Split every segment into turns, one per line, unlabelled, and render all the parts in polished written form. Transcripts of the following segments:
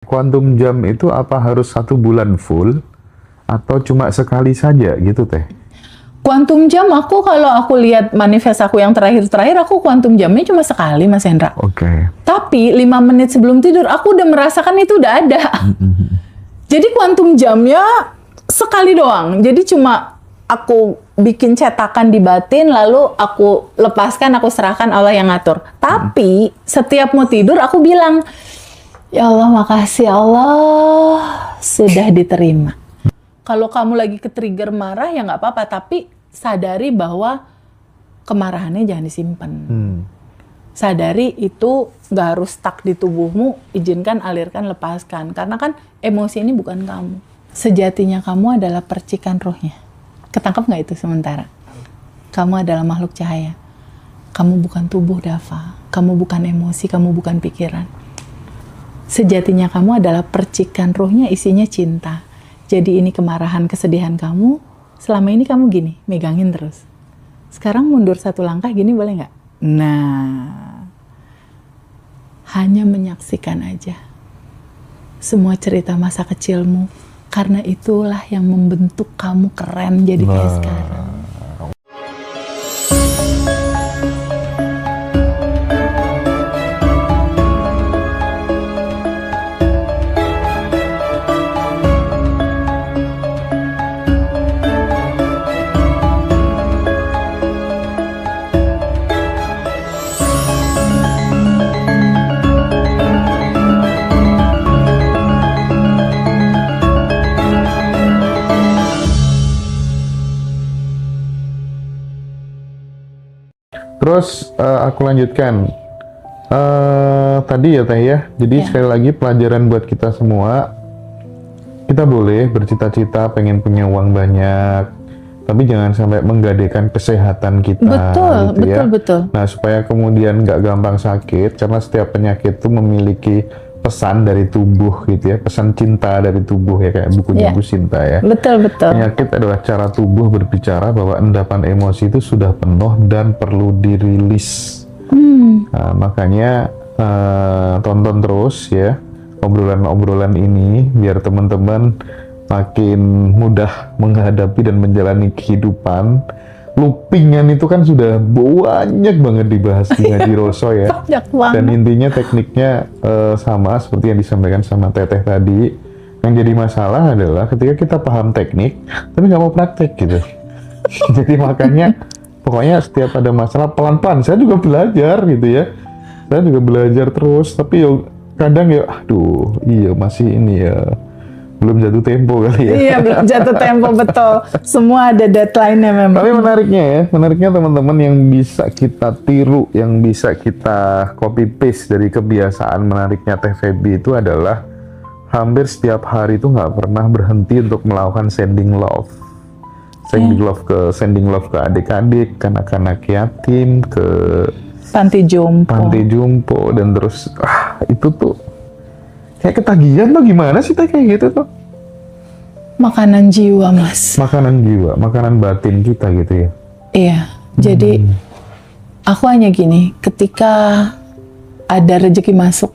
Kuantum jam itu apa harus 1 bulan full atau cuma sekali saja gitu teh?
Kuantum jam kalau aku lihat manifest aku yang terakhir aku kuantum jamnya cuma sekali, Mas Hendra.
Oke.
Tapi 5 menit sebelum tidur aku udah merasakan itu udah ada. Jadi kuantum jamnya sekali doang. Jadi cuma aku bikin cetakan di batin, lalu aku lepaskan, aku serahkan, Allah yang ngatur. Tapi setiap mau tidur aku bilang, ya Allah, makasih Allah, sudah diterima. Kalau kamu lagi ke-trigger marah ya nggak apa-apa, tapi sadari bahwa kemarahannya jangan disimpan. Sadari itu nggak harus stuck di tubuhmu, izinkan, alirkan, lepaskan. Karena kan emosi ini bukan kamu. Sejatinya kamu adalah percikan ruhnya. Ketangkap nggak itu sementara? Kamu adalah makhluk cahaya. Kamu bukan tubuh, Dava. Kamu bukan emosi, kamu bukan pikiran. Sejatinya kamu adalah percikan ruhnya, isinya cinta. Jadi ini kemarahan, kesedihan kamu, selama ini kamu gini, megangin terus. Sekarang mundur 1 langkah gini boleh nggak? Nah, hanya menyaksikan aja semua cerita masa kecilmu, karena itulah yang membentuk kamu keren jadi kayak sekarang.
Terus aku lanjutkan. Tadi ya teh ya. Jadi sekali lagi pelajaran buat kita semua. Kita boleh bercita-cita pengen punya uang banyak, tapi jangan sampai menggadaikan kesehatan kita.
Betul,
gitu ya.
betul.
Nah, supaya kemudian nggak gampang sakit, karena setiap penyakit itu memiliki pesan dari tubuh gitu ya, pesan cinta dari tubuh ya, kayak bukunya Bu Sinta ya.
Betul.
Penyakit adalah cara tubuh berbicara bahwa endapan emosi itu sudah penuh dan perlu dirilis. Nah, makanya tonton terus ya obrolan-obrolan ini biar teman-teman makin mudah menghadapi dan menjalani kehidupan. Loopingan itu kan sudah banyak banget dibahas di Ngaji Roso ya. Dan intinya tekniknya sama seperti yang disampaikan sama Teteh tadi. Yang jadi masalah adalah ketika kita paham teknik, tapi nggak mau praktek gitu. Jadi makanya pokoknya setiap ada masalah pelan-pelan. Saya juga belajar gitu ya. Saya juga belajar terus, tapi kadang ya, aduh, iya masih ini ya. Belum jatuh tempo kali ya.
Iya, belum jatuh tempo, betul. Semua ada deadline-nya memang.
Tapi menariknya teman-teman yang bisa kita tiru, yang bisa kita copy paste dari kebiasaan menariknya Teh Feby itu adalah hampir setiap hari itu nggak pernah berhenti untuk melakukan sending love. Sending love ke adik-adik, ke anak-anak yatim, ke
panti jompo,
dan terus itu tuh kayak ketagihan tuh gimana sih kayak gitu tuh?
Makanan jiwa, Mas.
Makanan jiwa, makanan batin kita gitu ya.
Iya, jadi aku hanya gini, ketika ada rezeki masuk,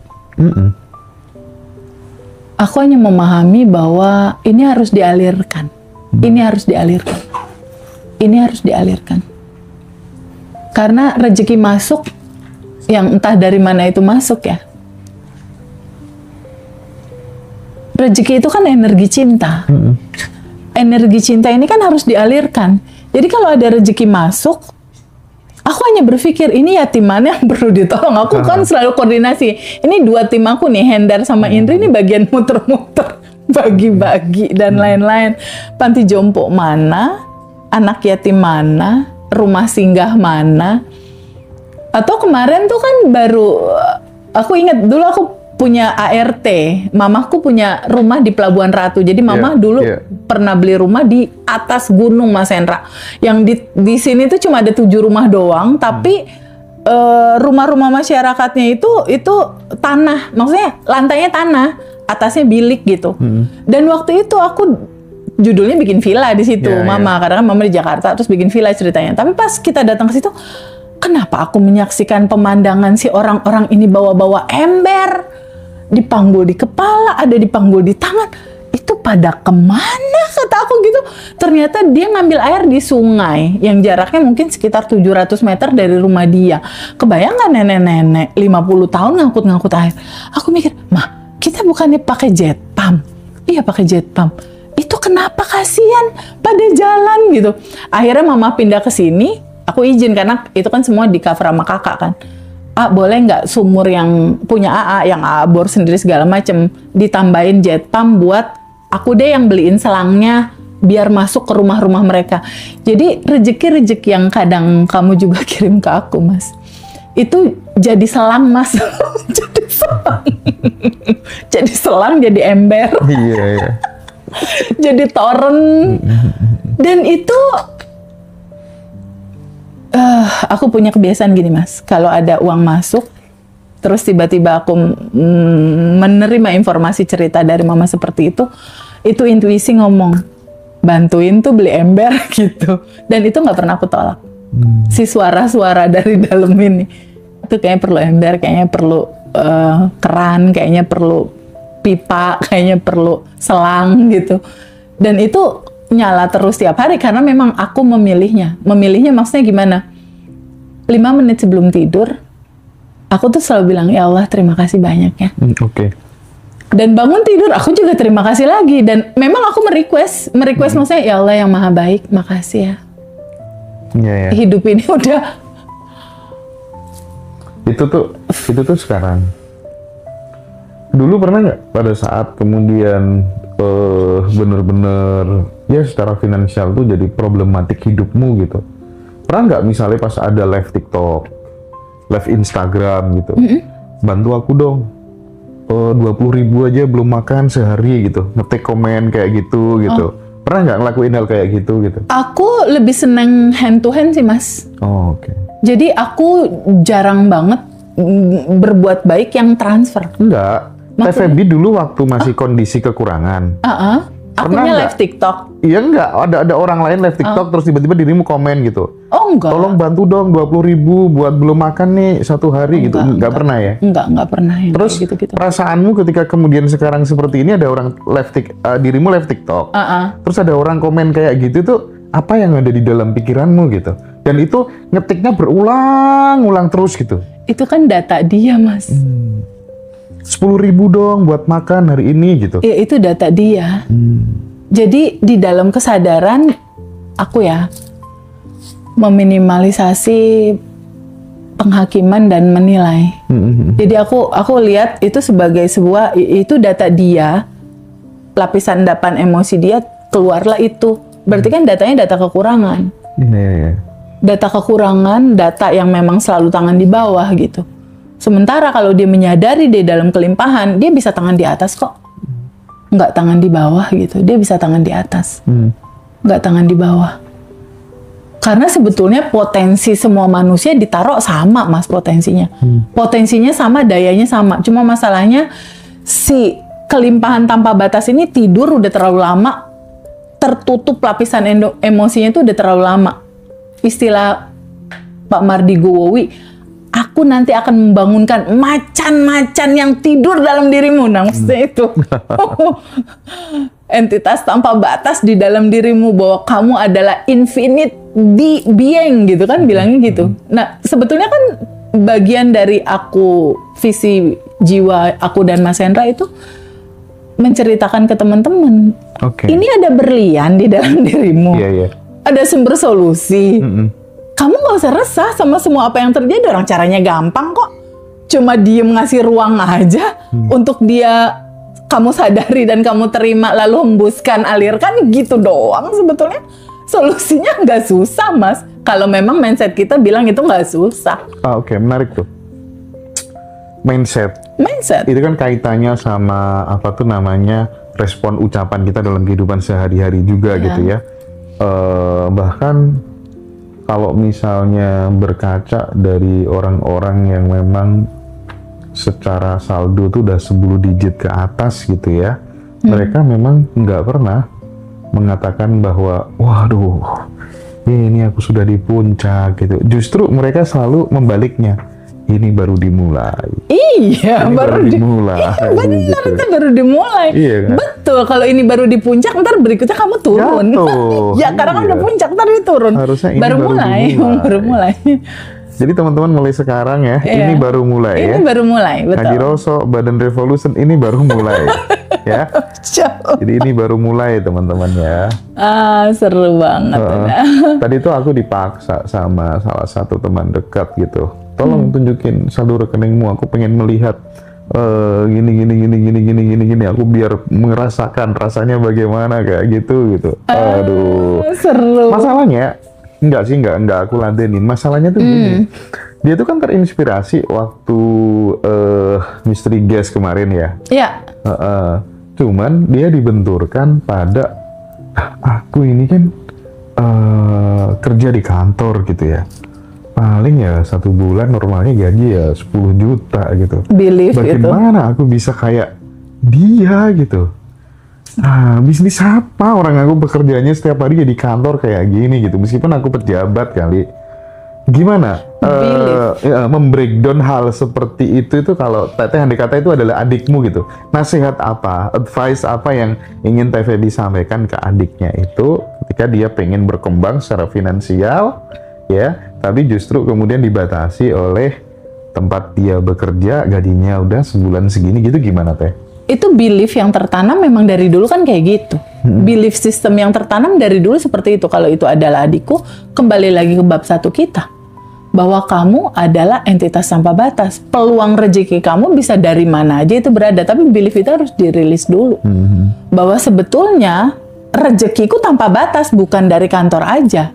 aku hanya memahami bahwa ini harus dialirkan. Ini harus dialirkan. Karena rezeki masuk, yang entah dari mana itu masuk ya. Rezeki itu kan energi cinta. Energi cinta ini kan harus dialirkan. Jadi kalau ada rezeki masuk, aku hanya berpikir ini yatim mana yang perlu ditolong. Aku kan selalu koordinasi. Ini 2 tim aku nih, Hendar sama Indri, ini bagian muter-muter, bagi-bagi dan lain-lain. Panti jompo mana, anak yatim mana, rumah singgah mana. Atau kemarin tuh kan baru, aku ingat dulu aku punya ART, mamaku punya rumah di Pelabuhan Ratu. Jadi mama dulu pernah beli rumah di atas gunung, Mas Hendra. Yang di sini tuh cuma ada 7 rumah doang, tapi rumah-rumah masyarakatnya itu tanah, maksudnya lantainya tanah, atasnya bilik gitu. Dan waktu itu aku judulnya bikin villa di situ, mama. Karena kan mama di Jakarta, terus bikin villa ceritanya. Tapi pas kita datang ke situ, kenapa aku menyaksikan pemandangan si orang-orang ini bawa-bawa ember? dipanggul di kepala, ada dipanggul di tangan. Itu pada kemana kata aku gitu. Ternyata dia ngambil air di sungai yang jaraknya mungkin sekitar 700 meter dari rumah dia. Kebayang nggak nenek-nenek 50 tahun ngangkut-ngangkut air. Aku mikir, mah kita bukannya pakai jet pump? Iya pakai jet pump. Itu kenapa kasihan pada jalan gitu. Akhirnya mama pindah ke sini. Aku izin karena itu kan semua di cover sama kakak kan. Boleh nggak sumur yang punya AA, yang AA bor sendiri segala macem, ditambahin jet pump buat aku deh yang beliin selangnya biar masuk ke rumah-rumah mereka. Jadi rezeki-rezeki yang kadang kamu juga kirim ke aku, Mas, itu jadi selang, Mas. Jadi selang. Jadi selang, jadi ember.
Iya.
Jadi toren. Dan itu aku punya kebiasaan gini, Mas. Kalau ada uang masuk, terus tiba-tiba aku menerima informasi cerita dari mama seperti itu intuisi ngomong, bantuin tuh beli ember gitu. Dan itu nggak pernah aku tolak. Si suara-suara dari dalam ini, itu kayaknya perlu ember, kayaknya perlu keran, kayaknya perlu pipa, kayaknya perlu selang gitu. Dan itu nyala terus tiap hari karena memang aku memilihnya. Memilihnya maksudnya gimana? 5 menit sebelum tidur, aku tuh selalu bilang, ya Allah terima kasih banyak ya.
Oke.
Dan bangun tidur, aku juga terima kasih lagi. Dan memang aku merequest maksudnya, ya Allah yang maha baik, makasih ya.
Iya.
Hidup ini udah.
Itu tuh sekarang. Dulu pernah nggak pada saat kemudian bener-bener ya secara finansial tuh jadi problematik hidupmu gitu? Pernah nggak misalnya pas ada live TikTok, live Instagram gitu, bantu aku dong, 20.000 aja belum makan sehari gitu, ngetik komen kayak gitu. Pernah nggak ngelakuin hal kayak gitu?
Aku lebih seneng hand to hand sih, Mas.
Oh, oke.
Jadi aku jarang banget berbuat baik yang transfer.
Enggak. TVB dulu waktu masih kondisi kekurangan.
Akunya live TikTok.
Iya enggak, ada orang lain live TikTok terus tiba-tiba dirimu komen gitu.
Oh enggak.
Tolong bantu dong 20.000 buat belum makan nih satu hari gitu. Enggak pernah ya?
Enggak pernah yang
terus
gitu-gitu.
Perasaanmu ketika kemudian sekarang seperti ini ada orang dirimu live TikTok. Terus ada orang komen kayak gitu tuh, apa yang ada di dalam pikiranmu gitu? Dan itu ngetiknya berulang-ulang terus gitu.
Itu kan data dia, Mas.
10.000 dong buat makan hari ini gitu.
Ya itu data dia. Jadi di dalam kesadaran aku ya meminimalisasi penghakiman dan menilai. Jadi aku lihat itu sebagai sebuah, itu data dia, lapisan endapan emosi dia, keluarlah itu. Berarti kan datanya data kekurangan. Data kekurangan, data yang memang selalu tangan di bawah gitu. Sementara kalau dia menyadari dia dalam kelimpahan, dia bisa tangan di atas kok. Nggak tangan di bawah gitu. Dia bisa tangan di atas. Nggak tangan di bawah. Karena sebetulnya potensi semua manusia ditaruh sama, Mas, potensinya. Potensinya sama, dayanya sama. Cuma masalahnya si kelimpahan tanpa batas ini tidur udah terlalu lama, tertutup lapisan emosinya itu udah terlalu lama. Istilah Pak Mardi Gowowi, aku nanti akan membangunkan macan-macan yang tidur dalam dirimu. Nah, maksudnya itu. Entitas tanpa batas di dalam dirimu, bahwa kamu adalah infinite being gitu kan, bilangnya gitu. Nah, sebetulnya kan bagian dari aku, visi jiwa aku dan Mas Hendra itu menceritakan ke teman-teman. Ini ada berlian di dalam dirimu. Ada sumber solusi. Kamu nggak usah resah sama semua apa yang terjadi. Orang caranya gampang kok. Cuma diem ngasih ruang aja untuk dia, kamu sadari dan kamu terima, lalu hembuskan, alirkan, gitu doang sebetulnya. Solusinya nggak susah, Mas. Kalau memang mindset kita bilang itu nggak susah.
Oke, menarik tuh. Mindset. Itu kan kaitannya sama apa tuh namanya, respon ucapan kita dalam kehidupan sehari-hari juga gitu ya. Bahkan kalau misalnya berkaca dari orang-orang yang memang secara saldo tuh udah 10 digit ke atas gitu ya, mereka memang nggak pernah mengatakan bahwa waduh ini aku sudah di puncak gitu. Justru mereka selalu membaliknya, ini baru dimulai.
Iya,
Ini
baru
dimulai.
benar,
Gitu.
itu baru dimulai.
Iya kan?
Betul, kalau ini baru di puncak, ntar berikutnya kamu turun.
Jatuh.
Ya, karena kan
Iya.
udah puncak, ntar dia turun.
Harusnya ini
baru
baru
mulai,
dimulai.
baru mulai.
Jadi teman-teman mulai sekarang ya,
Iya.
ini baru mulai ya.
Ini baru mulai,
Ngaji
betul.
Roso, Badan Revolution ini baru mulai ya. Jadi ini baru mulai teman-teman ya.
Seru banget.
Tadi tuh aku dipaksa sama salah satu teman dekat gitu. Tolong tunjukin saldo rekeningmu, aku pengen melihat gini. Aku biar merasakan rasanya bagaimana kayak gitu. Aduh.
Seru.
Masalahnya enggak aku ladenin. Masalahnya tuh gini. Dia tuh kan terinspirasi waktu Mystery Guest kemarin ya.
Ya,
Cuman dia dibenturkan pada aku ini kan kerja di kantor gitu ya. Paling ya 1 bulan normalnya gaji ya 10 juta gitu.
believe itu.
Bagaimana aku bisa kayak dia gitu? Bisnis apa orang aku bekerjanya setiap hari jadi kantor kayak gini gitu. Meskipun aku pejabat kali. Gimana? Membreakdown hal seperti itu kalau Teteh yang dikata itu adalah adikmu gitu. Nasihat apa, advice apa yang ingin Teh Feby sampaikan ke adiknya itu ketika dia pengen berkembang secara finansial ya, tapi justru kemudian dibatasi oleh tempat dia bekerja, gajinya udah sebulan segini gitu, gimana Teh?
Itu belief yang tertanam memang dari dulu kan kayak gitu. Belief system yang tertanam dari dulu seperti itu. Kalau itu adalah adikku, kembali lagi ke bab 1 kita. Bahwa kamu adalah entitas tanpa batas. Peluang rezeki kamu bisa dari mana aja itu berada. Tapi belief itu harus dirilis dulu. Bahwa sebetulnya rezekiku tanpa batas, bukan dari kantor aja.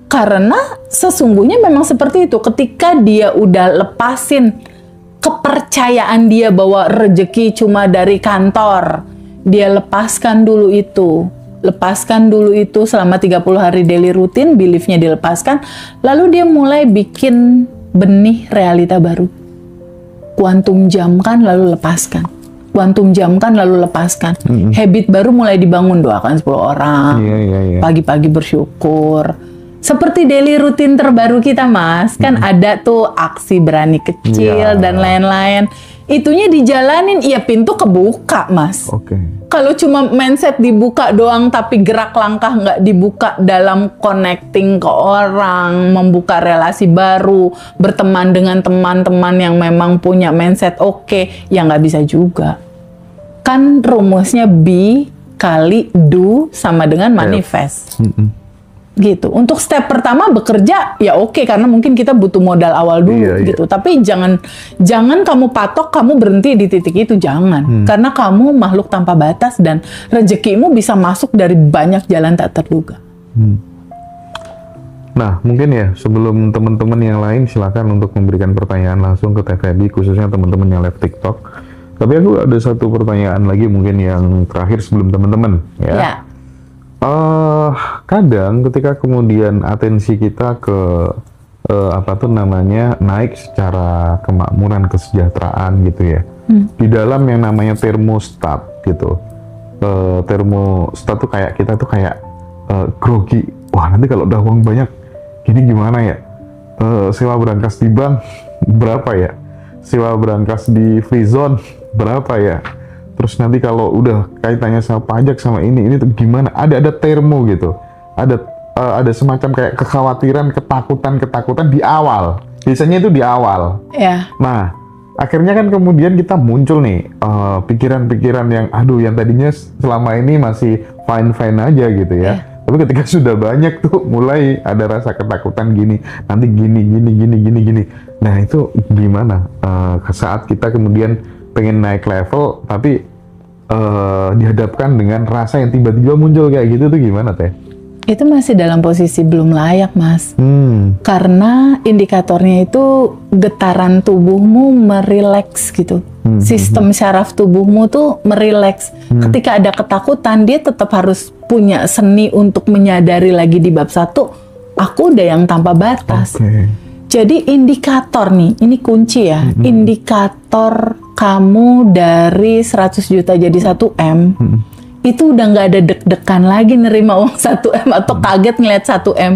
Karena sesungguhnya memang seperti itu. Ketika dia udah lepasin kepercayaan dia bahwa rezeki cuma dari kantor, dia lepaskan dulu itu. Lepaskan dulu itu selama 30 hari daily rutin, beliefnya dilepaskan, lalu dia mulai bikin benih realita baru. Kuantum jamkan lalu lepaskan. Kuantum jamkan lalu lepaskan. Habit baru mulai dibangun, doakan 10 orang.
Iya.
Pagi-pagi bersyukur. Seperti daily rutin terbaru kita, Mas. Kan ada tuh aksi berani kecil dan lain-lain. Itunya dijalanin, ya pintu kebuka, Mas.
Oke.
Kalau cuma mindset dibuka doang tapi gerak langkah nggak dibuka dalam connecting ke orang, membuka relasi baru, berteman dengan teman-teman yang memang punya mindset oke, ya nggak bisa juga. Kan rumusnya be kali do sama dengan manifest. Gitu. Untuk step pertama bekerja ya oke, karena mungkin kita butuh modal awal dulu gitu. Tapi jangan kamu patok kamu berhenti di titik itu, jangan. Karena kamu makhluk tanpa batas dan rezekimu bisa masuk dari banyak jalan tak terduga.
Nah, mungkin ya sebelum teman-teman yang lain silakan untuk memberikan pertanyaan langsung ke Teh Feby, khususnya teman-teman yang live TikTok. Tapi aku ada satu pertanyaan lagi mungkin yang terakhir sebelum teman-teman ya. Kadang ketika kemudian atensi kita ke naik secara kemakmuran, kesejahteraan gitu ya, di dalam yang namanya termostat gitu. Termostat tuh kayak kita tuh kayak grogi. Wah, nanti kalau udah uang banyak gini gimana ya? Sewa berangkas di bank berapa ya? Sewa berangkas di free zone berapa ya? Terus nanti kalau udah kaitannya sama pajak sama ini tuh gimana? Ada termo gitu. Ada semacam kayak kekhawatiran, ketakutan di awal. Biasanya itu di awal.
Ya.
Nah, akhirnya kan kemudian kita muncul nih pikiran-pikiran yang yang tadinya selama ini masih fine aja gitu ya. Tapi ketika sudah banyak tuh mulai ada rasa ketakutan gini, nanti gini. Nah, itu gimana? Saat kita kemudian pengen naik level tapi dihadapkan dengan rasa yang tiba-tiba muncul kayak gitu tuh gimana Teh?
Itu masih dalam posisi belum layak, Mas. Karena indikatornya itu getaran tubuhmu merileks gitu. Sistem syaraf tubuhmu tuh merileks. Ketika ada ketakutan, dia tetap harus punya seni untuk menyadari lagi di bab 1, aku udah yang tanpa batas. Jadi indikator nih, ini kunci ya. Indikator kamu dari 100 juta jadi 1 M, itu udah nggak ada deg-degan lagi nerima uang 1M atau kaget ngeliat 1M.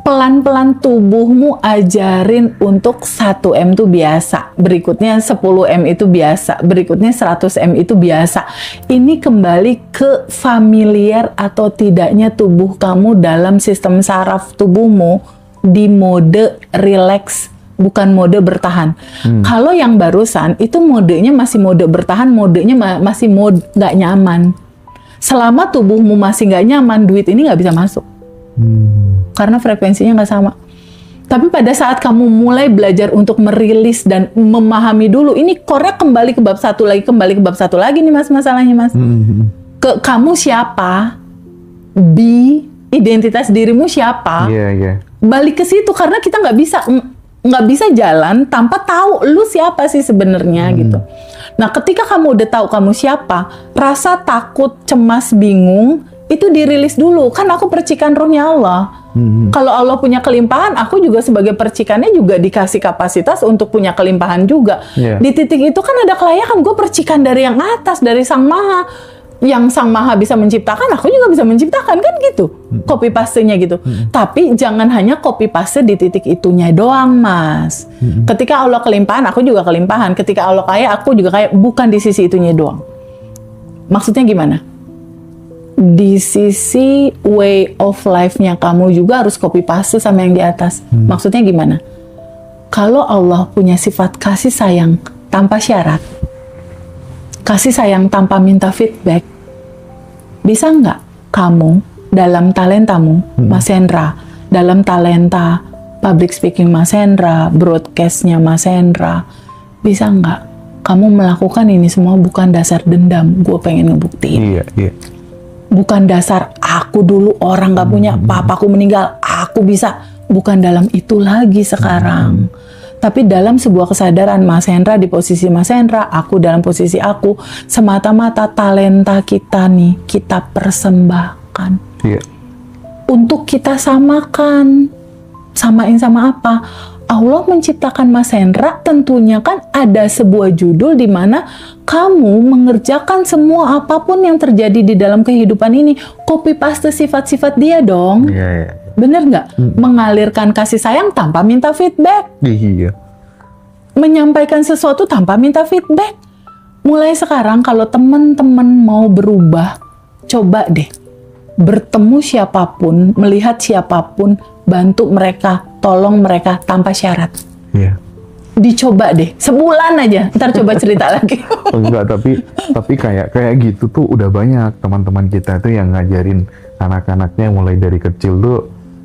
Pelan-pelan tubuhmu ajarin untuk 1M itu biasa, berikutnya 10M itu biasa, berikutnya 100M itu biasa. Ini kembali ke familiar atau tidaknya tubuh kamu dalam sistem saraf tubuhmu di mode relax, bukan mode bertahan. Kalau yang barusan itu modenya masih mode bertahan, modenya masih mode nggak nyaman. Selama tubuhmu masih nggak nyaman, duit ini nggak bisa masuk. Karena frekuensinya nggak sama. Tapi pada saat kamu mulai belajar untuk merilis dan memahami dulu, ini core-nya kembali ke bab satu lagi, kembali ke bab satu lagi nih mas, masalahnya mas. Kamu siapa? Identitas dirimu siapa? Balik ke situ, karena kita nggak bisa jalan tanpa tahu lu siapa sih sebenarnya gitu. Nah, ketika kamu udah tahu kamu siapa, rasa takut, cemas, bingung itu dirilis dulu. Kan aku percikan rohnya Allah. Kalau Allah punya kelimpahan, aku juga sebagai percikannya juga dikasih kapasitas untuk punya kelimpahan juga. Di titik itu kan ada kelayakan, gue percikan dari yang atas, dari Sang Maha. Yang Sang Maha bisa menciptakan, aku juga bisa menciptakan, kan gitu. Copy paste-nya gitu. Tapi jangan hanya copy paste di titik itunya doang, Mas. Ketika Allah kelimpahan, aku juga kelimpahan. Ketika Allah kaya, aku juga kaya. Bukan di sisi itunya doang. Maksudnya gimana? Di sisi way of life-nya kamu juga harus copy paste sama yang di atas. Maksudnya gimana? Kalau Allah punya sifat kasih sayang tanpa syarat, kasih sayang tanpa minta feedback, bisa nggak kamu dalam talentamu, Mas Hendra, dalam talenta public speaking Mas Hendra, broadcastnya Mas Hendra, bisa nggak kamu melakukan ini semua bukan dasar dendam, gue pengen ngebuktiin. Bukan dasar aku dulu orang nggak punya, papaku meninggal, aku bisa. Bukan dalam itu lagi sekarang. Tapi dalam sebuah kesadaran Mas Hendra di posisi Mas Hendra, aku dalam posisi aku, semata-mata talenta kita nih, kita persembahkan. Untuk kita samakan. Samain sama apa? Allah menciptakan Mas Hendra, tentunya kan ada sebuah judul di mana kamu mengerjakan semua apapun yang terjadi di dalam kehidupan ini, copy paste sifat-sifat dia dong. Bener nggak? Mengalirkan kasih sayang tanpa minta feedback. Menyampaikan sesuatu tanpa minta feedback. Mulai sekarang kalau teman-teman mau berubah, coba deh bertemu siapapun, melihat siapapun, bantu mereka, tolong mereka tanpa syarat. Dicoba deh, sebulan aja, ntar coba cerita lagi.
Enggak, tapi kayak gitu tuh udah banyak teman-teman kita tuh yang ngajarin anak-anaknya mulai dari kecil tuh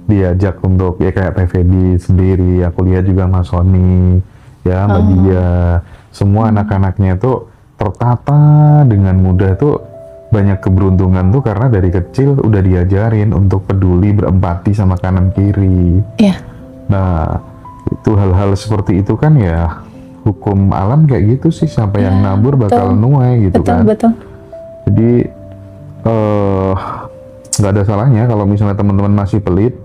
diajak untuk ya kayak TVD sendiri, aku lihat juga Mas Sony, ya Mbak Dia, semua anak-anaknya tuh tertata dengan mudah tuh, banyak keberuntungan tuh karena dari kecil udah diajarin untuk peduli, berempati sama kanan kiri. Nah, itu hal-hal seperti itu kan ya hukum alam kayak gitu sih, sampai yang nabur bakal nuai gitu kan. Jadi nggak ada salahnya kalau misalnya teman-teman masih pelit,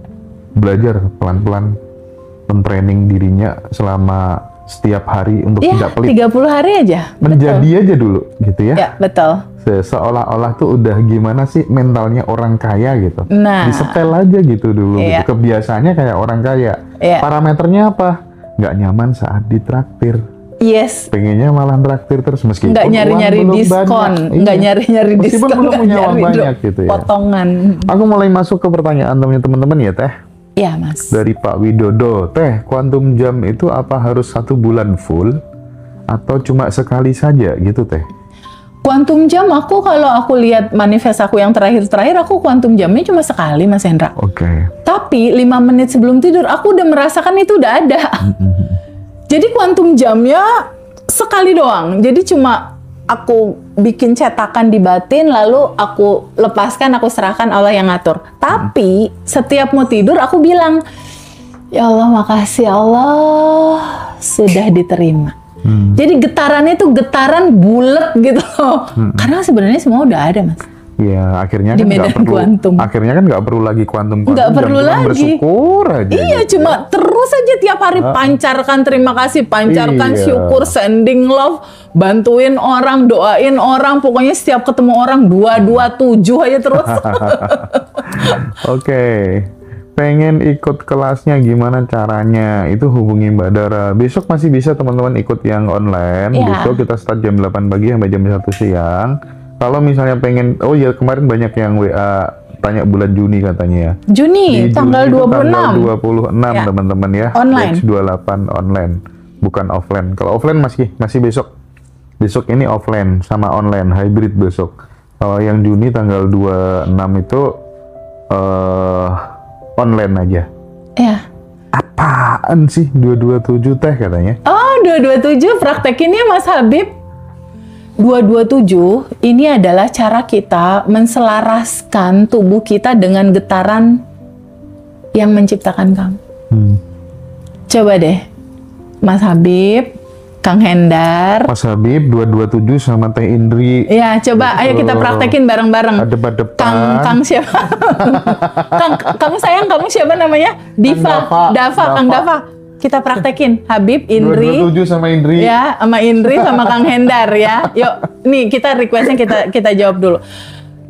belajar pelan-pelan men-training dirinya selama setiap hari untuk tidak pelit.
30 hari aja.
Menjadi aja dulu gitu ya.
Ya, betul.
Seolah-olah tuh udah gimana sih mentalnya orang kaya gitu.
Nah,
disetel aja gitu dulu gitu. Kebiasaannya kayak orang kaya. Parameternya apa? Nggak nyaman saat ditraktir. Pengennya malah traktir terus meskipun
nggak nyari-nyari diskon, nggak nyari-nyari diskon,
meskipun belum punya uang banyak gitu ya.
Potongan.
Aku mulai masuk ke pertanyaan teman-teman ya Teh.
Iya Mas.
Dari Pak Widodo, Teh, kuantum jam itu apa harus 1 bulan full atau cuma sekali saja gitu Teh?
Kuantum jam aku kalau aku lihat manifest aku yang terakhir aku kuantum jamnya cuma sekali Mas Hendra. Tapi 5 menit sebelum tidur aku udah merasakan itu udah ada. Jadi kuantum jamnya sekali doang. Jadi cuma aku bikin cetakan di batin, lalu aku lepaskan, aku serahkan, Allah yang ngatur. Tapi setiap mau tidur aku bilang, ya Allah makasih Allah sudah diterima. Jadi getarannya itu getaran bulat gitu. Karena sebenarnya semua udah ada Mas.
Ya, akhirnya
Di
kan
medan
nggak perlu.
kuantum.
Akhirnya kan nggak perlu lagi kuantum.
Nggak perlu
cuma
lagi.
bersyukur aja.
Iya,
gitu.
cuma terus aja tiap hari pancarkan terima kasih, pancarkan
Iya.
syukur, sending love, bantuin orang, doain orang, pokoknya setiap ketemu orang 227 aja terus.
Oke. Pengen ikut kelasnya gimana caranya? Itu hubungi Mbak Dara. Besok masih bisa teman-teman ikut yang online.
Iya.
Besok kita start jam 8 pagi sampai jam 1 siang. Kalau misalnya pengen, oh ya kemarin banyak yang WA tanya bulan Juni katanya ya.
Juni,
Di
tanggal
Juni itu
26.
Tanggal 26
Ya.
teman-teman ya.
Online.
Batch 28 online, bukan offline. Kalau offline masih besok. Besok ini offline sama online, hybrid besok. Kalau yang Juni tanggal 26 itu online aja.
Ya.
Apaan sih 227 teh katanya?
Oh, 227 praktekinnya Mas Habib. 227 ini adalah cara kita menselaraskan tubuh kita dengan getaran yang menciptakan kamu. Coba deh, Mas Habib, Kang Hendar.
Mas Habib 227 sama Teh Indri.
Ya, coba ayo kita praktekin bareng-bareng.
Depan.
Kang siapa? Kang sayang, kamu siapa namanya? Diva. Kang Dava. Kita praktekin. Habib, Indri.
227 sama Indri.
Ya, sama Indri sama Kang Hendar ya. Yuk, nih kita requestnya kita jawab dulu.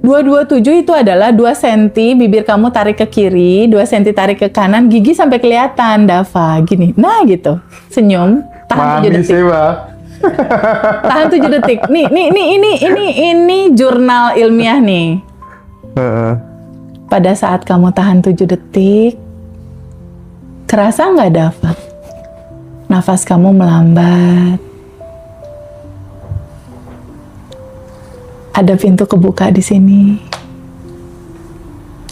227 itu adalah 2 cm bibir kamu tarik ke kiri, 2 cm tarik ke kanan, gigi sampai kelihatan, Dava. Gini. Nah, gitu. Senyum, tahan 7
Manis
detik.
ya, Mbak.
Tahan 7 detik. Nih, ini jurnal ilmiah nih. Pada saat kamu tahan 7 detik, kerasa nggak, Dava? Nafas kamu melambat. Ada pintu kebuka di sini.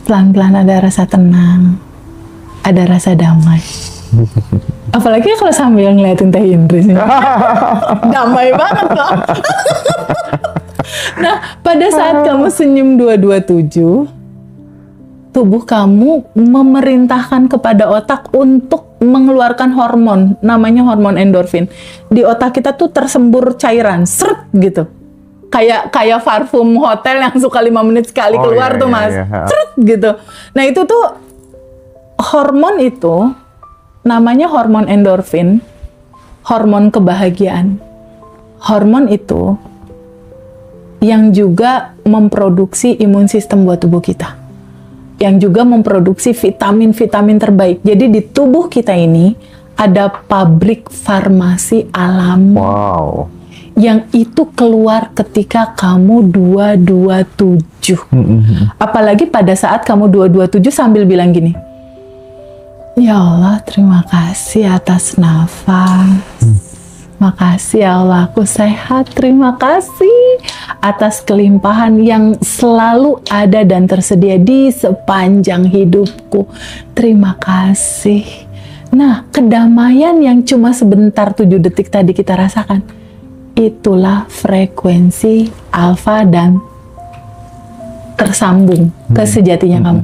Pelan-pelan ada rasa tenang. Ada rasa damai. Apalagi kalau sambil ngeliatin Teh Indri sih. Damai banget kok. Nah, pada saat kamu senyum 227, tubuh kamu memerintahkan kepada otak untuk mengeluarkan hormon, namanya hormon endorfin. Di otak kita tuh tersembur cairan, seret gitu. Kayak parfum hotel yang suka 5 menit sekali keluar tuh, Mas. Seret gitu. Nah, itu tuh hormon itu namanya hormon endorfin, hormon kebahagiaan. Hormon itu yang juga memproduksi imun sistem buat tubuh kita. Yang juga memproduksi vitamin-vitamin terbaik. Jadi di tubuh kita ini ada pabrik farmasi alami.
Wow.
Yang itu keluar ketika kamu 227. Apalagi pada saat kamu 227 sambil bilang gini, ya Allah, terima kasih atas nafas. Makasih ya Allah, aku sehat. Terima kasih atas kelimpahan yang selalu ada dan tersedia di sepanjang hidupku. Terima kasih. Nah, kedamaian yang cuma sebentar 7 detik tadi kita rasakan, itulah frekuensi alfa dan tersambung ke sejatinya kamu.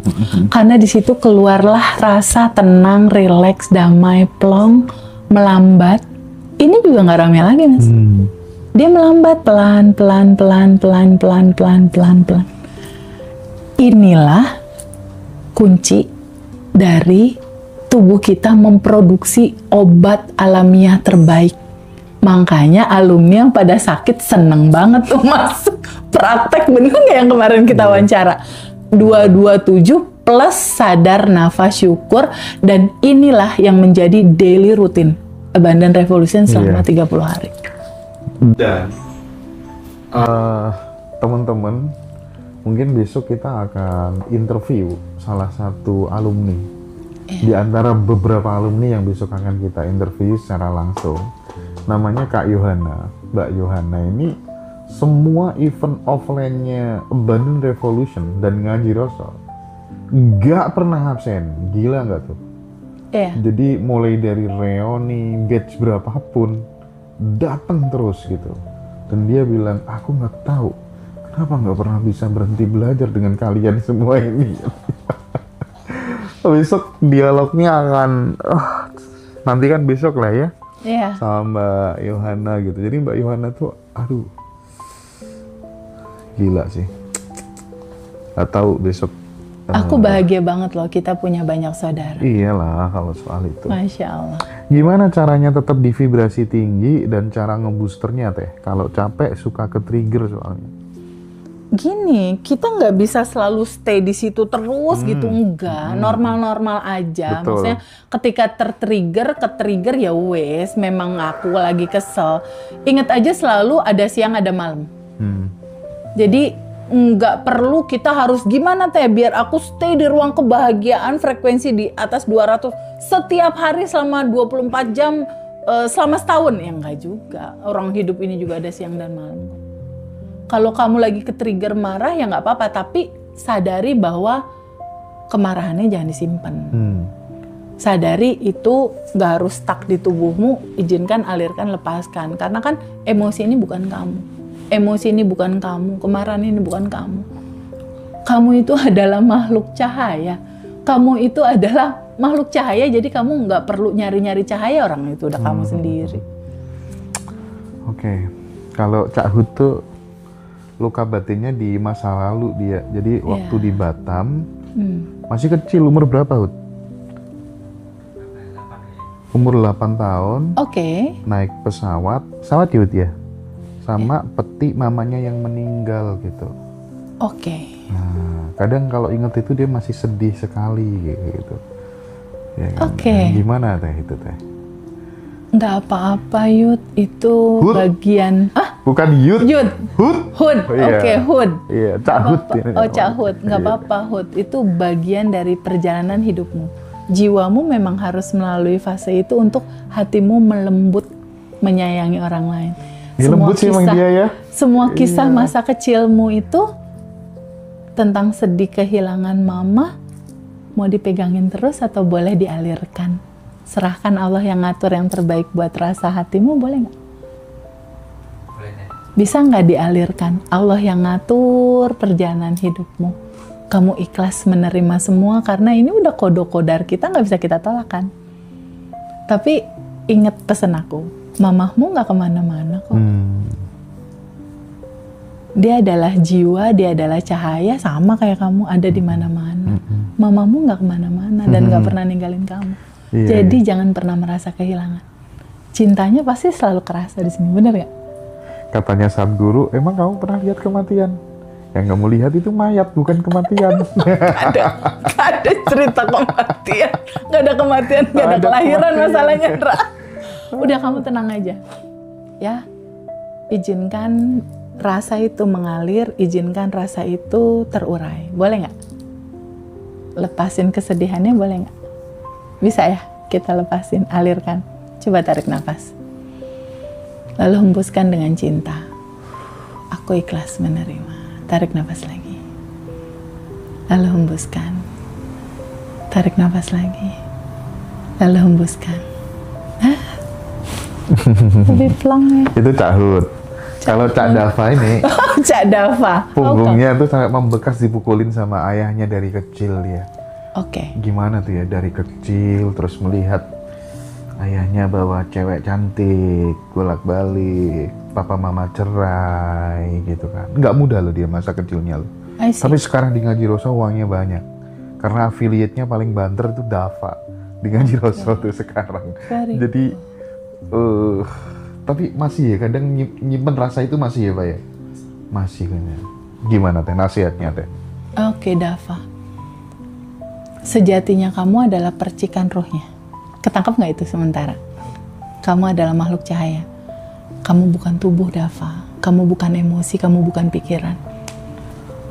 Karena di situ keluarlah rasa tenang, rileks, damai, plong, melambat. Ini juga nggak rame lagi, Mas. Dia melambat pelan. Inilah kunci dari tubuh kita memproduksi obat alamiah terbaik. Makanya alumni yang pada sakit seneng banget tuh, Mas. Praktek bener nggak yang kemarin kita wawancara? 227 plus sadar, nafas, syukur, dan inilah yang menjadi daily rutin Abundant Revolution selama 30 hari.
Dan teman-teman, mungkin besok kita akan interview salah satu alumni. Di antara beberapa alumni yang besok akan kita interview secara langsung. Namanya Kak Yohana. Mbak Yohana ini semua event offline-nya Abundant Revolution dan Ngaji Rasul gak pernah absen. Gila nggak tuh? Jadi mulai dari reuni, batch berapapun datang terus gitu. Dan dia bilang, aku nggak tahu kenapa nggak pernah bisa berhenti belajar dengan kalian semua ini. Besok dialognya akan nanti kan besok lah ya. Sama Mbak Yohana gitu. Jadi Mbak Yohana tuh, aduh, gila sih. Gak tahu besok.
Aku bahagia banget loh kita punya banyak saudara.
Iyalah kalau soal itu.
Masya Allah.
Gimana caranya tetap di vibrasi tinggi dan cara ngeboosternya Teh? Kalau capek suka ke trigger soalnya.
Gini, kita nggak bisa selalu stay di situ terus gitu, enggak. Normal-normal aja.
Betul.
Maksudnya ketika ke-trigger ya wes, memang aku lagi kesel. Ingat aja selalu ada siang ada malam. Jadi nggak perlu kita harus gimana Teh biar aku stay di ruang kebahagiaan frekuensi di atas 200 setiap hari selama 24 jam selama setahun. Ya enggak juga. Orang hidup ini juga ada siang dan malam. Kalau kamu lagi ke-trigger marah ya nggak apa-apa, tapi sadari bahwa kemarahannya jangan disimpan. Sadari itu nggak harus stuck di tubuhmu, izinkan, alirkan, lepaskan. Karena kan emosi ini bukan kamu. Emosi ini bukan kamu, kemarahan ini bukan kamu. Kamu itu adalah makhluk cahaya. Kamu itu adalah makhluk cahaya, jadi kamu nggak perlu nyari-nyari cahaya, orang itu udah kamu sendiri.
Oke. Kalau Cak Hud tuh luka batinnya di masa lalu dia. Jadi waktu di Batam, masih kecil, umur berapa Hud? Umur 8 tahun.
Oke.
Naik pesawat ya Hud ya? Sama peti mamanya yang meninggal gitu.
Oke.
Nah, kadang kalau inget itu dia masih sedih sekali gitu. Ya kan?
Oke.
Gimana Teh itu Teh?
Nggak apa-apa Yud, itu
Hud?
bagian...
Bukan Yud.
Yud.
Hud?
Hud,
Oh, iya.
oke, Hud.
Iya, Cak Hud.
Oh, Cak Hud, nggak
Iya.
apa-apa Hud. Itu bagian dari perjalanan hidupmu. Jiwamu memang harus melalui fase itu untuk hatimu melembut, menyayangi orang lain.
Dia lembut sih emang dia ya.
Semua kisah
Iya.
masa kecilmu itu tentang sedih kehilangan mama, mau dipegangin terus atau boleh dialirkan? Serahkan Allah yang ngatur yang terbaik buat rasa hatimu, boleh nggak? Bisa nggak dialirkan? Allah yang ngatur perjalanan hidupmu. Kamu ikhlas menerima semua karena ini udah kodok-kodar kita, nggak bisa kita tolak kan. Tapi ingat pesan aku, mamahmu nggak kemana-mana kok. Dia adalah jiwa, dia adalah cahaya, sama kayak kamu ada di mana-mana. Mamamu nggak kemana-mana dan nggak pernah ninggalin kamu.
Iya,
Jadi jangan pernah merasa kehilangan. Cintanya pasti selalu kerasa di sini, bener nggak?
Katanya Sadguru, emang kamu pernah lihat kematian? Yang kamu lihat itu mayat, bukan kematian.
ada cerita kematian, nggak ada kematian, nggak ada
Ada
kelahiran
kematian.
masalahnya, Ndra. Udah kamu tenang aja, ya. Izinkan rasa itu mengalir, izinkan rasa itu terurai, boleh nggak? Lepasin kesedihannya, boleh nggak? Bisa ya, kita lepasin, alirkan. Coba tarik nafas, lalu hembuskan dengan cinta. Aku ikhlas menerima. Tarik nafas lagi. Lalu hembuskan. Tarik nafas lagi. Lalu hembuskan. Lebih plong ya.
Itu Cak Hud. Kalau Cak Dava ini,
Cak Dava.
punggungnya tuh sampai membekas dipukulin sama ayahnya dari kecil dia.
Oke.
Gimana tuh ya, dari kecil terus melihat ayahnya bawa cewek cantik, bolak-balik, papa mama cerai gitu kan. Nggak mudah loh dia masa kecilnya loh.
I see.
Tapi sekarang di Ngaji Roso uangnya banyak. Karena affiliate-nya paling banter itu Dava. Di Ngaji Roso tuh sekarang.
Very
Jadi, tapi masih ya, kadang nyimpen rasa itu masih ya Pak ya? Masih kayaknya. Gimana Teh, nasihatnya Teh?
Oke, Dava. Sejatinya kamu adalah percikan ruhnya. Ketangkap nggak itu sementara? Kamu adalah makhluk cahaya. Kamu bukan tubuh, Dava. Kamu bukan emosi, kamu bukan pikiran.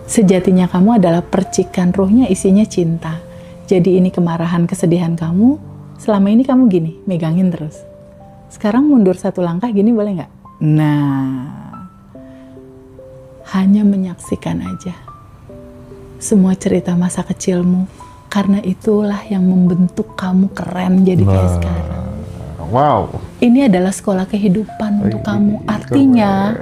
Sejatinya kamu adalah percikan ruhnya, isinya cinta. Jadi ini kemarahan, kesedihan kamu, selama ini kamu gini, megangin terus. Sekarang mundur satu langkah gini, boleh nggak? Nah, hanya menyaksikan aja semua cerita masa kecilmu. Karena itulah yang membentuk kamu keren jadi kayak sekarang.
Wow.
Ini adalah sekolah kehidupan untuk kamu. Artinya,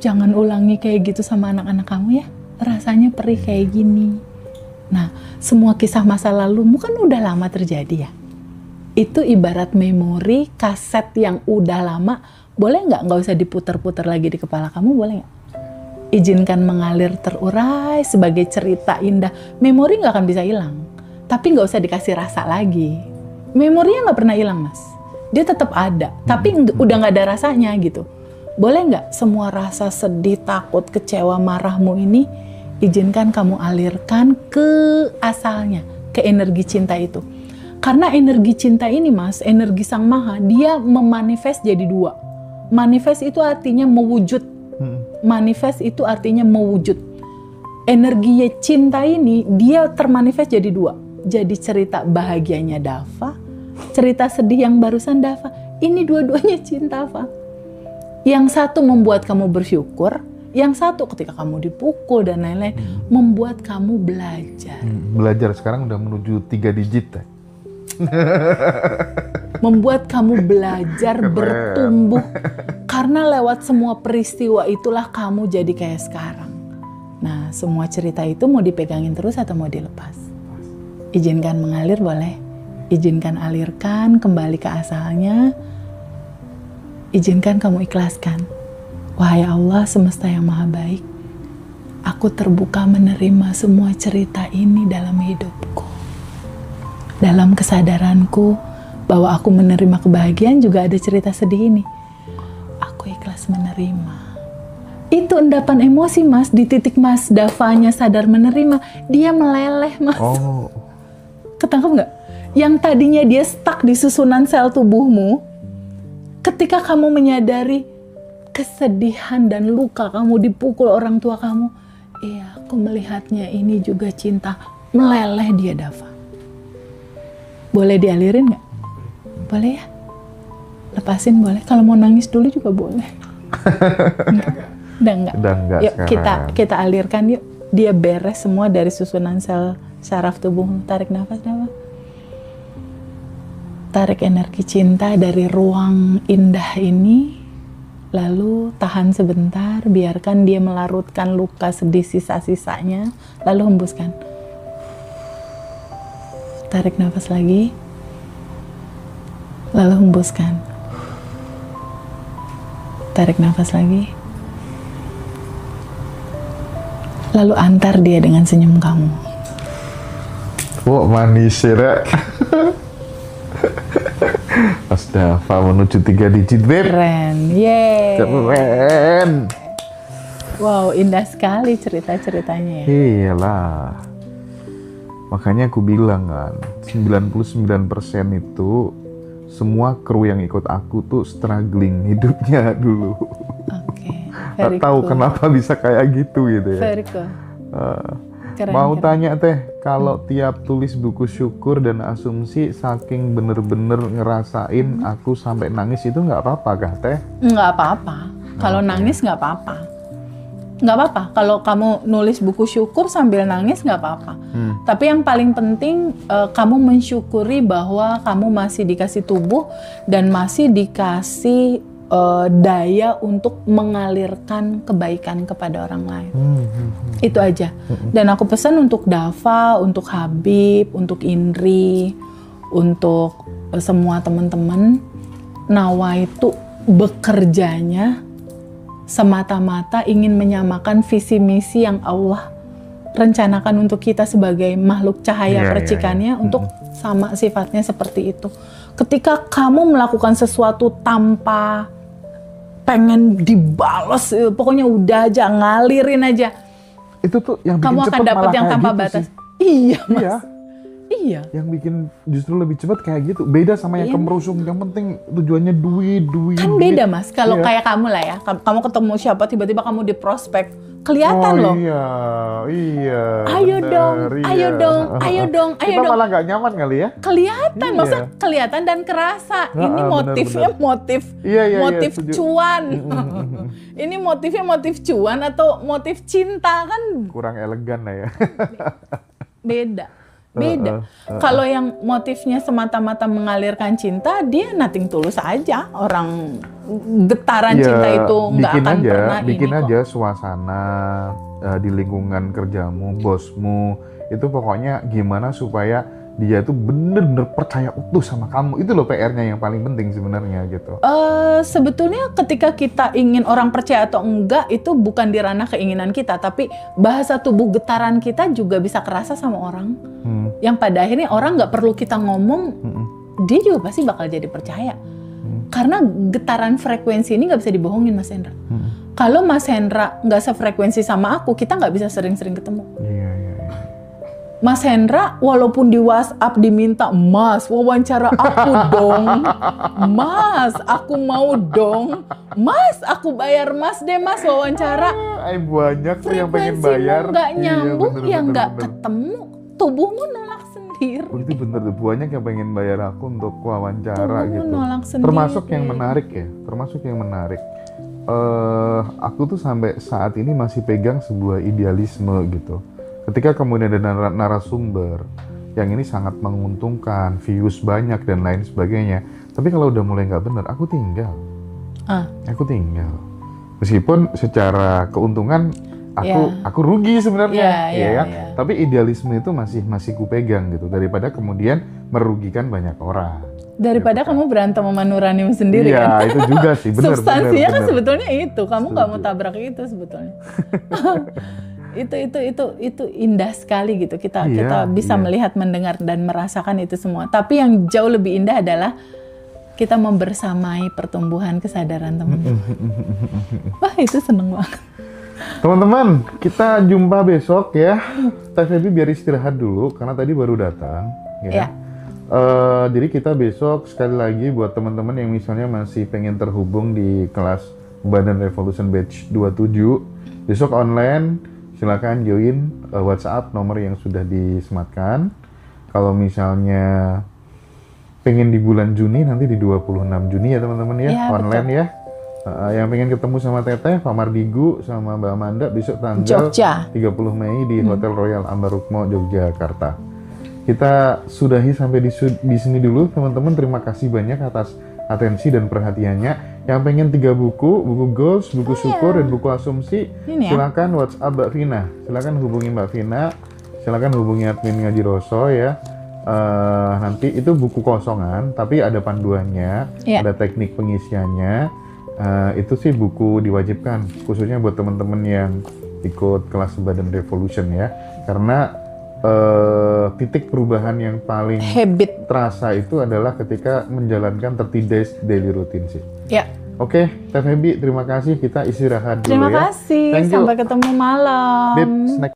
jangan ulangi kayak gitu sama anak-anak kamu ya. Rasanya perih kayak gini. Nah, semua kisah masa lalumu kan udah lama terjadi ya. Itu ibarat memori kaset yang udah lama. Boleh nggak usah diputar-putar lagi di kepala kamu, boleh nggak? izinkan mengalir terurai sebagai cerita indah. Memori nggak akan bisa hilang, tapi nggak usah dikasih rasa lagi. Memorinya nggak pernah hilang, Mas. Dia tetap ada, tapi udah nggak ada rasanya gitu. Boleh nggak semua rasa sedih, takut, kecewa, marahmu ini izinkan kamu alirkan ke asalnya, ke energi cinta itu. Karena energi cinta ini, Mas, energi Sang Maha, dia memanifest jadi dua. Manifest itu artinya mewujud. Manifest itu artinya mewujud. Energi cinta ini dia termanifest jadi dua. Jadi cerita bahagianya Dava, cerita sedih yang barusan Dava. Ini dua-duanya cinta, Fa. Yang satu membuat kamu bersyukur, yang satu ketika kamu dipukul dan lain-lain membuat kamu belajar.
Belajar sekarang udah menuju 3 digit ya.
Membuat kamu belajar bertumbuh. Karena lewat semua peristiwa itulah kamu jadi kayak sekarang. Nah, semua cerita itu mau dipegangin terus atau mau dilepas? Izinkan mengalir boleh. Izinkan alirkan kembali ke asalnya. Izinkan kamu ikhlaskan. Wahai Allah semesta yang maha baik, aku terbuka menerima semua cerita ini dalam hidupku. Dalam kesadaranku bahwa aku menerima kebahagiaan juga ada cerita sedih ini. Aku ikhlas menerima. Itu endapan emosi, Mas. Di titik Mas Davanya sadar menerima, dia meleleh, Mas.
Oh.
Ketangkep nggak? Yang tadinya dia stuck di susunan sel tubuhmu, ketika kamu menyadari kesedihan dan luka kamu dipukul orang tua kamu, iya, aku melihatnya ini juga cinta. Meleleh dia, Dava. Boleh dialirin nggak? Boleh ya? Lepasin boleh. Kalau mau nangis dulu juga boleh. Udah enggak?
Udah enggak
yuk
sekarang.
kita alirkan yuk. Dia beres semua dari susunan sel saraf tubuh. Tarik nafas, Dava. Tarik energi cinta dari ruang indah ini. Lalu tahan sebentar, biarkan dia melarutkan luka sedih sisa-sisanya. Lalu hembuskan. Tarik nafas lagi. Lalu hembuskan. Tarik nafas lagi. Lalu antar dia dengan senyum kamu.
Wah, manis ya. Mas Dava menuju 3 digit, Beb.
Keren, yeay.
Keren.
Wow, indah sekali cerita-ceritanya ya.
Iyalah. Makanya aku bilang kan, 99% itu semua kru yang ikut aku tuh struggling hidupnya dulu.
Oke,
Gak tahu kenapa bisa kayak gitu gitu ya.
Very cool. Keren,
Mau
keren.
tanya Teh, kalau tiap tulis buku syukur dan asumsi saking bener-bener ngerasain aku sampai nangis itu nggak apa-apa kah Teh?
Nggak apa-apa. Kalau nangis nggak apa-apa. Nggak apa-apa. Kalau kamu nulis buku syukur sambil nangis nggak apa-apa. Tapi yang paling penting kamu mensyukuri bahwa kamu masih dikasih tubuh dan masih dikasih daya untuk mengalirkan kebaikan kepada orang lain. Itu aja. Dan aku pesan untuk Dava, untuk Habib, untuk Indri, untuk semua teman-teman, Nawa itu bekerjanya semata-mata ingin menyamakan visi misi yang Allah rencanakan untuk kita sebagai makhluk cahaya percikannya untuk sama sifatnya seperti itu. Ketika kamu melakukan sesuatu tanpa pengen dibales, pokoknya udah aja ngalirin aja.
Itu tuh yang bikin
Kamu akan dapat yang tanpa batas. Iya, Mas.
Iya.
Iya.
Yang bikin justru lebih cepat kayak gitu. Beda sama yang kemerusung. Yang penting tujuannya duit.
Kan beda, Mas. Kalau kayak kamu lah ya. Kamu ketemu siapa tiba-tiba kamu di prospek. Kelihatan loh.
Iya.
Ayo
bener,
dong, ayo dong, ayo dong, ayo
Kita
dong.
malah nggak nyaman kali ya.
Kelihatan,
Iya.
maksudnya kelihatan dan kerasa. Ini motifnya
bener.
motif motif
setuju.
cuan. Ini motifnya motif cuan atau motif cinta kan
Kurang elegan lah ya.
beda. Kalau yang motifnya semata-mata mengalirkan cinta, dia nothing tulus aja. Orang getaran cinta itu nggak akan pernah
bikin
ini kok.
aja suasana di lingkungan kerjamu, bosmu, itu pokoknya gimana supaya dia tuh bener-bener percaya utuh sama kamu. Itu loh PR-nya yang paling penting sebenarnya gitu.
Sebetulnya ketika kita ingin orang percaya atau enggak itu bukan di ranah keinginan kita, tapi bahasa tubuh getaran kita juga bisa kerasa sama orang. Yang pada akhirnya orang nggak perlu kita ngomong, dia juga pasti bakal jadi percaya. Karena getaran frekuensi ini nggak bisa dibohongin, Mas Hendra. Kalau Mas Hendra nggak sefrekuensi sama aku, kita nggak bisa sering-sering ketemu.
Iya.
Mas Hendra walaupun di WhatsApp diminta, Mas wawancara aku dong, Mas aku mau dong, Mas aku bayar Mas deh Mas wawancara.
Banyak tuh yang pengen bayar.
Frekuensimu nggak nyambung, ya nggak ketemu, tubuhmu nolak sendiri.
Itu bener tuh, banyak yang pengen bayar aku untuk wawancara
Tubuhmu
gitu.
nolak sendiri.
Termasuk yang menarik. Aku tuh sampai saat ini masih pegang sebuah idealisme gitu. Ketika kemudian ada narasumber yang ini sangat menguntungkan, views banyak dan lain sebagainya, tapi kalau udah mulai nggak bener, aku tinggal. Meskipun secara keuntungan aku rugi sebenarnya, ya. Tapi idealisme itu masih kupegang gitu, daripada kemudian merugikan banyak orang.
Daripada kamu berantem sama nuranimu sendiri kan?
Iya, itu juga sih, bener.
Substansinya kan sebetulnya itu, kamu nggak mau tabrak itu sebetulnya. itu indah sekali gitu, kita bisa melihat, mendengar dan merasakan itu semua. Tapi yang jauh lebih indah adalah kita membersamai pertumbuhan kesadaran teman-teman. Wah, itu seneng banget.
Teman-teman, kita jumpa besok ya. Teh Febi biar istirahat dulu karena tadi baru datang ya. Jadi kita besok sekali lagi buat teman-teman yang misalnya masih pengen terhubung di kelas Badan Revolution Batch 27, besok online. Silakan join WhatsApp nomor yang sudah disematkan. Kalau misalnya pengen di bulan Juni, nanti di 26 Juni ya teman-teman ya, online betul. Ya. Yang pengen ketemu sama Teteh, Pak Mardigu, sama Mbak Amanda besok tanggal Jogja. 30 Mei di Hotel Royal Ambarukmo, Yogyakarta. Kita sudahi sampai di sini dulu teman-teman. Terima kasih banyak atas atensi dan perhatiannya. Yang pengen 3 buku goals, buku syukur, dan buku asumsi, silakan WhatsApp Mbak Vina. Silakan hubungi Mbak Vina, silakan hubungi admin Ngaji Roso ya. Nanti itu buku kosongan, tapi ada panduannya, ada teknik pengisiannya. Itu sih buku diwajibkan, khususnya buat teman-teman yang ikut kelas Badan Revolution ya. Karena titik perubahan yang paling habit terasa itu adalah ketika menjalankan 30 days daily routine sih. Ya. Oke, Teh Febi, terima kasih. Kita istirahat dulu ya.
Terima kasih. Sampai ketemu malam.
Bip, snack.